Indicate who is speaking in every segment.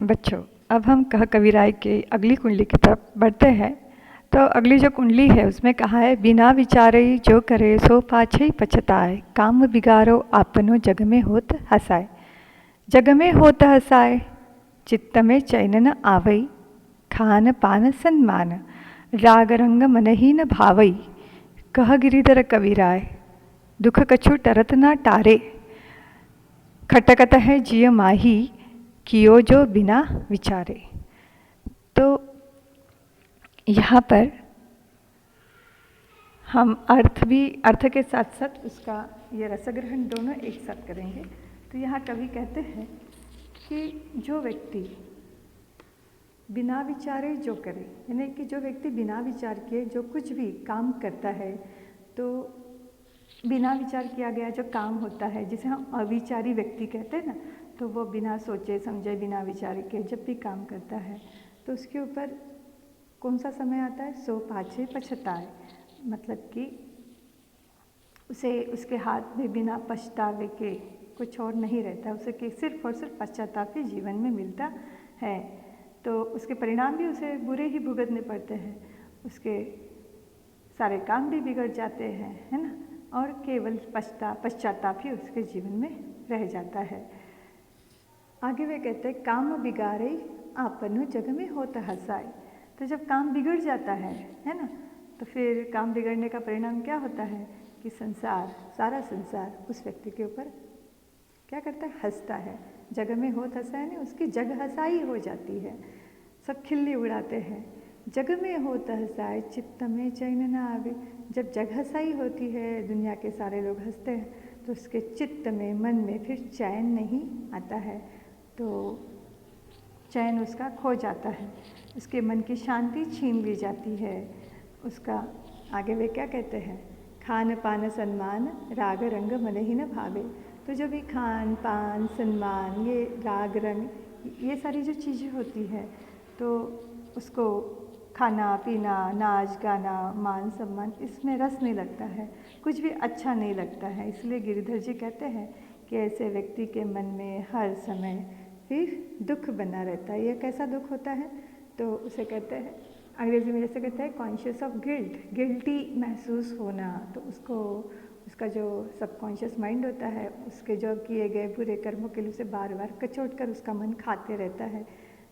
Speaker 1: बच्चों, अब हम कह कबीराय की अगली कुंडली की तरफ बढ़ते हैं। तो अगली जो कुंडली है उसमें कहा है, बिना विचारे जो करे सो पाछे पछताए, काम बिगाड़ो आपनो जग में होत हसाए। जग में होत हसाए, चित्त में चैन न आवई, खान पान सन्मान, राग रंग मनही न भावई। कह गिरिधर कबीराय, दुख कछु टरत ना टारे, खटकत है जिय माही, कियो जो बिना विचारे। तो यहाँ पर हम अर्थ के साथ साथ उसका ये रसग्रहण दोनों एक साथ करेंगे। तो यहाँ कवि कहते हैं कि जो व्यक्ति बिना विचारे जो करे, यानी कि जो व्यक्ति बिना विचार किए जो कुछ भी काम करता है, तो बिना विचार किया गया जो काम होता है जिसे हम अविचारी व्यक्ति कहते हैं ना, तो वो बिना सोचे समझे बिना विचार के जब भी काम करता है तो उसके ऊपर कौन सा समय आता है, सो पाछे पछताए। मतलब कि उसे उसके हाथ में बिना पछतावे के कुछ और नहीं रहता, उसे कि सिर्फ और सिर्फ पश्चाताप ही जीवन में मिलता है। तो उसके परिणाम भी उसे बुरे ही भुगतने पड़ते हैं, उसके सारे काम भी बिगड़ जाते हैं, है ना, और केवल पश्चाताप ही उसके जीवन में रह जाता है। आगे वे कहते हैं, काम बिगाड़े आपनो जग में होता हसाए। तो जब काम बिगड़ जाता है ना, तो फिर काम बिगड़ने का परिणाम क्या होता है कि सारा संसार उस व्यक्ति के ऊपर क्या करता है, हंसता है। जग में होत हसाए नहीं, उसकी जग हसाई हो जाती है, सब खिल्ली उड़ाते हैं। जग में होत हसाए, चित्त में चैन न आवे। जब जग हसाई होती है, दुनिया के सारे लोग हंसते हैं, तो उसके चित्त में, मन में फिर चैन नहीं आता है, तो चैन उसका खो जाता है, उसके मन की शांति छीन ली जाती है। उसका आगे वे क्या कहते हैं, खान पान सन्मान, राग रंग मन ही न भावे। तो जो भी खान पान सन्मान, ये राग रंग, ये सारी जो चीज़ें होती है, तो उसको खाना पीना, नाच गाना, मान सम्मान, इसमें रस नहीं लगता है, कुछ भी अच्छा नहीं लगता है। इसलिए गिरिधर जी कहते हैं कि ऐसे व्यक्ति के मन में हर समय फिर दुख बना रहता है। यह कैसा दुख होता है, तो उसे कहते हैं, अंग्रेजी में जैसे कहते हैं कॉन्शियस ऑफ गिल्ट, गिल्टी महसूस होना। तो उसका जो सबकॉन्शियस माइंड होता है, उसके जो किए गए बुरे कर्मों के लिए उसे बार बार कचोट कर उसका मन खाते रहता है।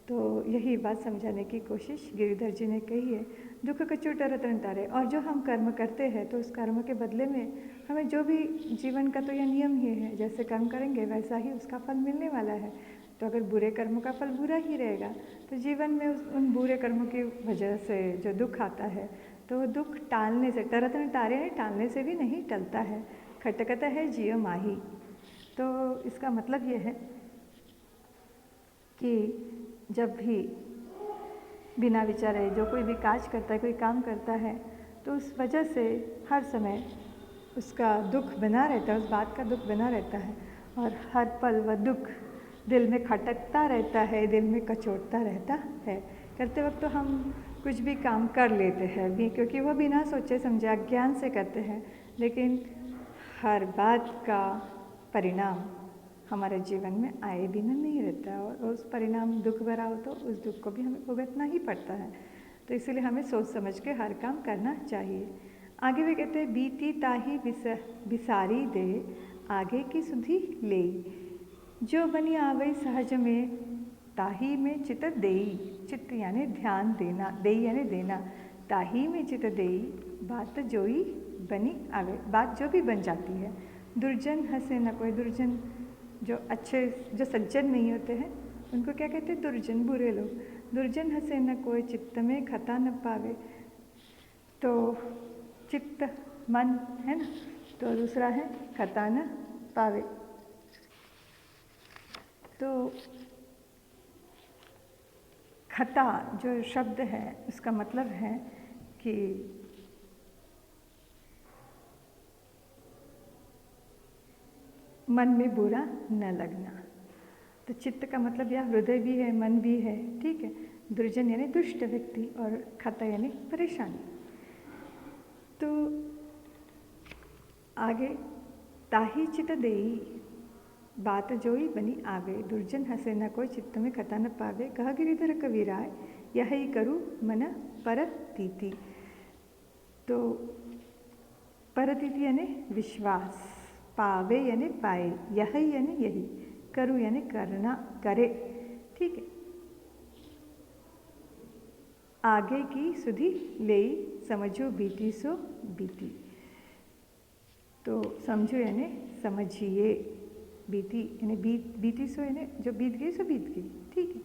Speaker 1: तो यही बात समझाने की कोशिश गिरिधर जी ने कही है, दुख कचोट रतन तारे। और जो हम कर्म करते हैं तो उस कर्म के बदले में हमें जो भी, जीवन का तो यह नियम ही है, जैसे कर्म करेंगे वैसा ही उसका फल मिलने वाला है। तो अगर बुरे कर्मों का फल बुरा ही रहेगा, तो जीवन में उन बुरे कर्मों की वजह से जो दुख आता है, तो दुख टालने से, तरतन टारे हैं, टालने से भी नहीं टलता है। खटकता है जिय माही। तो इसका मतलब ये है कि जब भी बिना विचारे जो कोई भी काज करता है, कोई काम करता है, तो उस वजह से हर समय उसका दुख बना रहता है, उस बात का दुख बना रहता है, और हर पल वह दुख दिल में खटकता रहता है, दिल में कचोटता रहता है। करते वक्त तो हम कुछ भी काम कर लेते हैं भी, क्योंकि वो बिना सोचे समझे अज्ञान से करते हैं, लेकिन हर बात का परिणाम हमारे जीवन में आए बिना नहीं रहता है, और उस परिणाम दुख भरा हो तो उस दुख को भी हमें भुगतना ही पड़ता है। तो इसीलिए हमें सोच समझ के हर काम करना चाहिए। आगे वे कहते हैं, बीती ताही बिसारी दे, आगे की सुधी ले। जो बनी आवई सहज में, ताही में चित देई। चित्त यानी ध्यान देना, देई यानी देना। ताही में चित देई, बात जोई बनी आवे। बात जो भी बन जाती है। दुर्जन हंसे न कोई। दुर्जन जो अच्छे, जो सज्जन नहीं होते हैं, उनको क्या कहते हैं, दुर्जन, बुरे लोग। दुर्जन हंसे न कोई, चित्त में खता न पावे। तो चित्त मन है ना, तो दूसरा है खता न पावे। तो खता जो शब्द है, उसका मतलब है कि मन में बुरा न लगना। तो चित्त का मतलब यह हृदय भी है, मन भी है, ठीक है। दुर्जन यानी दुष्ट व्यक्ति, और खता यानी परेशानी। तो आगे ताही चित देई, बात जोई बनी आवे, दुर्जन हसे न कोई चित्त में खता न पावे, कह गिरिधर कबीराय यही करूँ मन परतीति। तो परतीति यानी विश्वास, पावे यानी पाए, यही यानी यही, करूँ यानी करना, करे। ठीक है, आगे की सुधी लेई, समझो बीती सो बीती। तो समझो यानी समझिए, बीती यानी बीती सो यानी जो बीत गई सो बीत गई। ठीक है,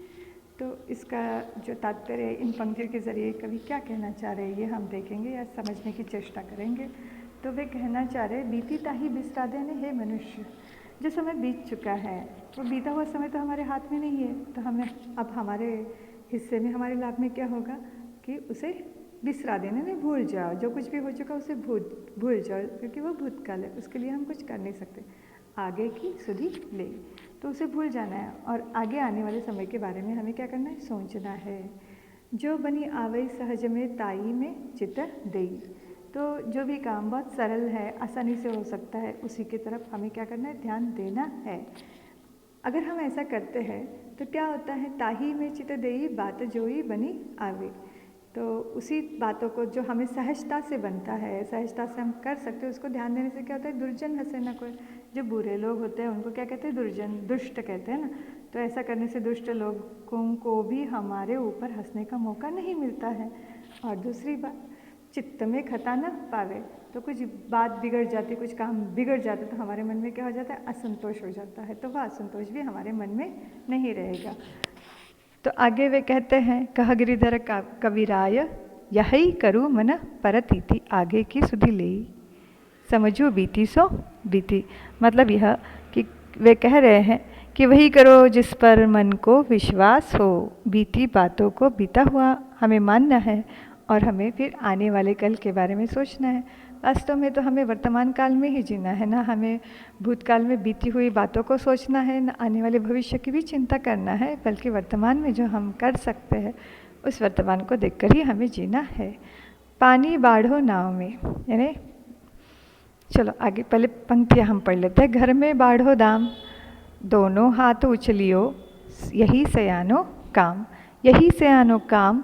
Speaker 1: तो इसका जो तात्पर्य है इन पंक्तियों के ज़रिए कवि क्या कहना चाह रहे हैं ये हम देखेंगे या समझने की चेष्टा करेंगे। तो वे कहना चाह रहे बीती ताही बिसरा देने, हे मनुष्य, जो समय बीत चुका है वो बीता हुआ समय तो हमारे हाथ में नहीं है, तो हमें अब हमारे हिस्से में, हमारे लाभ में क्या होगा कि उसे बिसरा देने में भूल जाओ, जो कुछ भी हो चुका उसे भूल जाओ, क्योंकि वो भूतकाल है, उसके लिए हम कुछ कर नहीं सकते। आगे की सुधी ले, तो उसे भूल जाना है और आगे आने वाले समय के बारे में हमें क्या करना है, सोचना है। जो बनी आवई सहज में ताई में चित देई। तो जो भी काम बहुत सरल है, आसानी से हो सकता है, उसी की तरफ हमें क्या करना है, ध्यान देना है। अगर हम ऐसा करते हैं तो क्या होता है, ताही में चित देई बात जोई बनी आवे। तो उसी बातों को जो हमें सहजता से बनता है, सहजता से हम कर सकते हैं, उसको ध्यान देने से क्या होता है, दुर्जन हंसे न कोई। जो बुरे लोग होते हैं उनको क्या कहते हैं, दुर्जन, दुष्ट कहते हैं ना। तो ऐसा करने से दुष्ट लोगों को भी हमारे ऊपर हंसने का मौका नहीं मिलता है। और दूसरी बात, चित्त में खता न पावे। तो कुछ बात बिगड़ जाती, कुछ काम बिगड़ जाता तो हमारे मन में क्या हो जाता है, असंतोष हो जाता है। तो वह असंतोष भी हमारे मन में नहीं रहेगा। तो आगे वे कहते हैं, कह गिरिधर कबीराय यही करूँ मन परतीति, आगे की सुधि लेई, समझो बीती सो बीती। मतलब यह कि वे कह रहे हैं कि वही करो जिस पर मन को विश्वास हो, बीती बातों को बीता हुआ हमें मानना है और हमें फिर आने वाले कल के बारे में सोचना है। वास्तव में तो हमें वर्तमान काल में ही जीना है ना, हमें भूतकाल में बीती हुई बातों को सोचना है, ना आने वाले भविष्य की भी चिंता करना है, बल्कि वर्तमान में जो हम कर सकते हैं उस वर्तमान को देखकर ही हमें जीना है। पानी बाढ़ो नाव में, यानी चलो आगे पहले पंक्तियाँ हम पढ़ लेते हैं। घर में बाढ़ो दाम, दोनों हाथ उछलियो, यही सयानो काम, यही सयानो काम,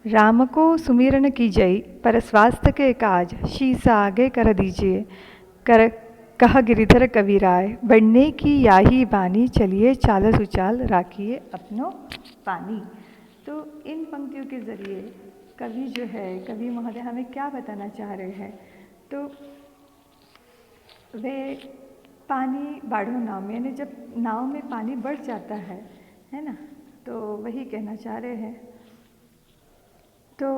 Speaker 1: राम को सुमिरन कीजई, पर स्वास्थ्य के काज, शीसा आगे कर दीजिए, कर कह गिरिधर कबीराय, बढ़ने की याही बानी, चलिए चाल सुचाल, राखिए अपनो पानी। तो इन पंक्तियों के ज़रिए कवि जो है, कवि महोदय हमें क्या बताना चाह रहे हैं, तो वे पानी बाढ़ो नाव में, यानी जब नाव में पानी बढ़ जाता है ना, तो वही कहना चाह रहे हैं। तो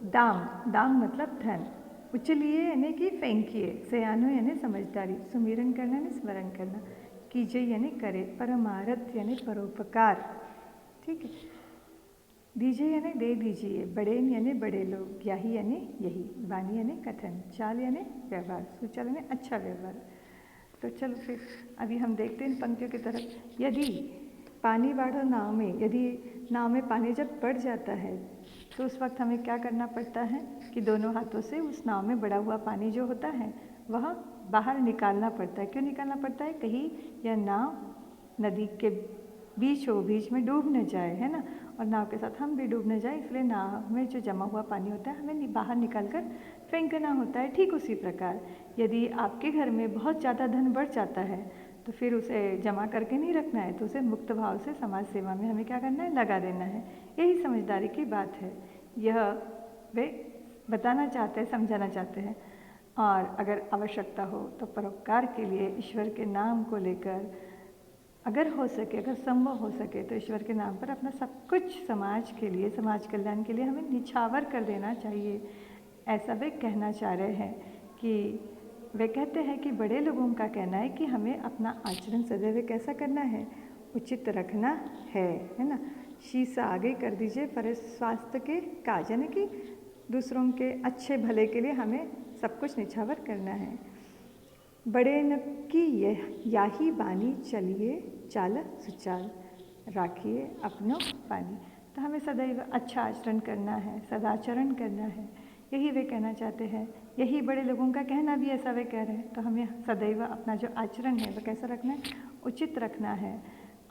Speaker 1: दाम मतलब धन, उछलिए यानी कि फेंकिए, सयानो यानी समझदारी, सुमिरन करना यानी स्मरण करना, कीजिए यानी करे, परमारथ यानी परोपकार। ठीक है, दीजिए यानी दे दीजिए, बड़ेन यानी बड़े लोग, याही यानी यही, बानी यानी कथन, चाल यानी व्यवहार, सुचाल यानी अच्छा व्यवहार। तो चलो फिर अभी हम देखते हैं इन पंक्तियों की तरफ। यदि पानी बाढ़ो नाव में, यदि नाव में पानी जब बढ़ जाता है तो उस वक्त हमें क्या करना पड़ता है कि दोनों हाथों से उस नाव में बढ़ा हुआ पानी जो होता है वह बाहर निकालना पड़ता है। क्यों निकालना पड़ता है, कहीं यह नाव नदी के बीच में डूब न जाए, है ना, और नाव के साथ हम भी डूब न जाए, इसलिए नाव में जो जमा हुआ पानी होता है हमें बाहर निकाल कर फेंकना होता है। ठीक उसी प्रकार यदि आपके घर में बहुत ज़्यादा धन बढ़ जाता है तो फिर उसे जमा करके नहीं रखना है, तो उसे मुक्त भाव से समाज सेवा में हमें क्या करना है, लगा देना है। यही समझदारी की बात है, यह वे बताना चाहते हैं, समझाना चाहते हैं। और अगर आवश्यकता हो तो परोपकार के लिए ईश्वर के नाम को लेकर, अगर हो सके, अगर संभव हो सके तो ईश्वर के नाम पर अपना सब कुछ समाज के लिए, समाज कल्याण के लिए हमें निछावर कर देना चाहिए। ऐसा वे कहना चाह रहे हैं कि वे कहते हैं कि बड़े लोगों का कहना है कि हमें अपना आचरण सदैव कैसा करना है, उचित रखना है ना। शीशा आगे कर दीजिए, पर स्वास्थ्य के काज, यानी कि दूसरों के अच्छे भले के लिए हमें सब कुछ निछावर करना है। बड़े न की याही बानी, चलिए चाल सुचाल, राखिए अपनो पानी। तो हमें सदैव अच्छा आचरण करना है, सदाचरण करना है, यही वे कहना चाहते हैं। यही बड़े लोगों का कहना भी ऐसा वे कह रहे हैं। तो हमें सदैव अपना जो आचरण है वह कैसा रखना है, उचित रखना है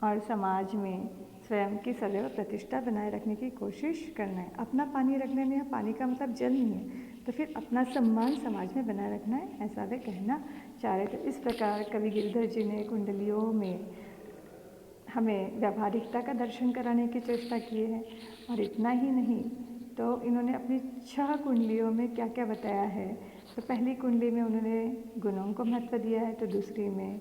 Speaker 1: और समाज में स्वयं की सदैव प्रतिष्ठा बनाए रखने की कोशिश करना है। अपना पानी रखने में पानी का मतलब जल नहीं है, तो फिर अपना सम्मान समाज में बनाए रखना है, ऐसा वे कहना चाह रहे थे। इस प्रकार कवि गिरधर जी ने कुंडलियों में हमें व्यावहारिकता का दर्शन कराने की चेष्टा की है। और इतना ही नहीं, तो इन्होंने अपनी 6 कुंडलियों में क्या क्या बताया है। तो पहली कुंडली में उन्होंने गुणों को महत्व दिया है, तो दूसरी में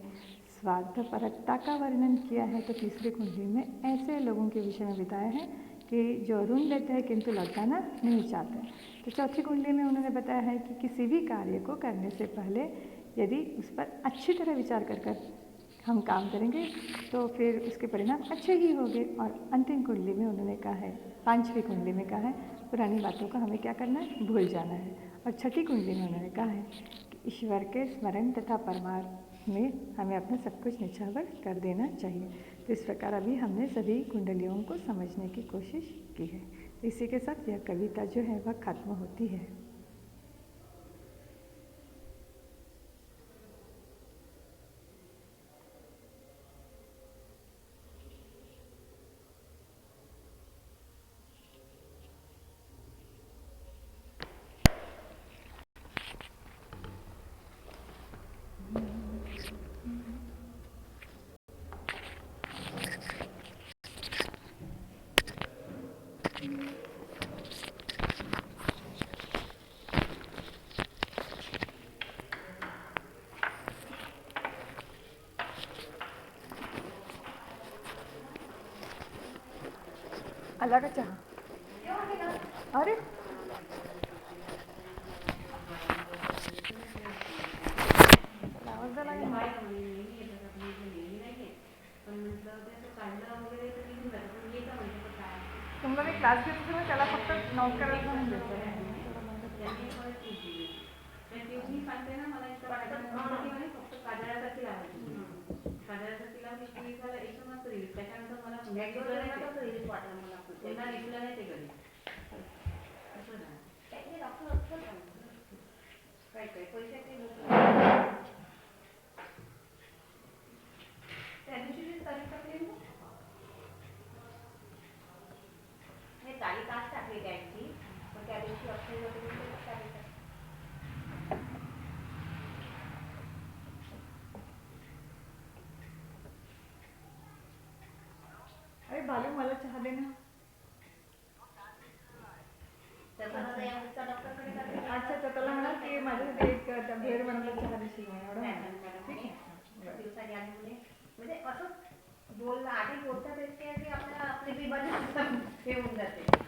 Speaker 1: स्वार्थपरकता का वर्णन किया है, तो तीसरी कुंडली में ऐसे लोगों के विषय में बताया है कि जो ऋण लेते हैं किंतु लौटाना नहीं चाहते। तो चौथी कुंडली में उन्होंने बताया है कि किसी भी कार्य को करने से पहले यदि उस पर अच्छी तरह विचार कर हम काम करेंगे तो फिर उसके परिणाम अच्छे ही होंगे। और अंतिम कुंडली में उन्होंने कहा है, 5वीं कुंडली में कहा है, पुरानी बातों का हमें क्या करना है, भूल जाना है। और छठी कुंडली में उन्होंने कहा है कि ईश्वर के स्मरण तथा परमार्थ में हमें अपना सब कुछ निछावर कर देना चाहिए। तो इस प्रकार अभी हमने सभी कुंडलियों को समझने की कोशिश की है। इसी के साथ यह कविता जो है वह खत्म होती है। अलग चाह अरे तुमला मी क्लास घेत होते ना, त्याला फक्त नोट करायला म्हणून देतो.
Speaker 2: तारीख आज टाकली त्यांची, पण त्या दिवशी अक्षय
Speaker 1: अरे भालू मला चहा दे ना. अच्छा, तर त्याला म्हणा की माझ्यासाठी एक भेळ बनवला चहा देशील
Speaker 2: दिवसाची आधी म्हणजे असं बोलणं आधी बोलतात की आपल्याला आपली बिमारी हे होऊन जाते.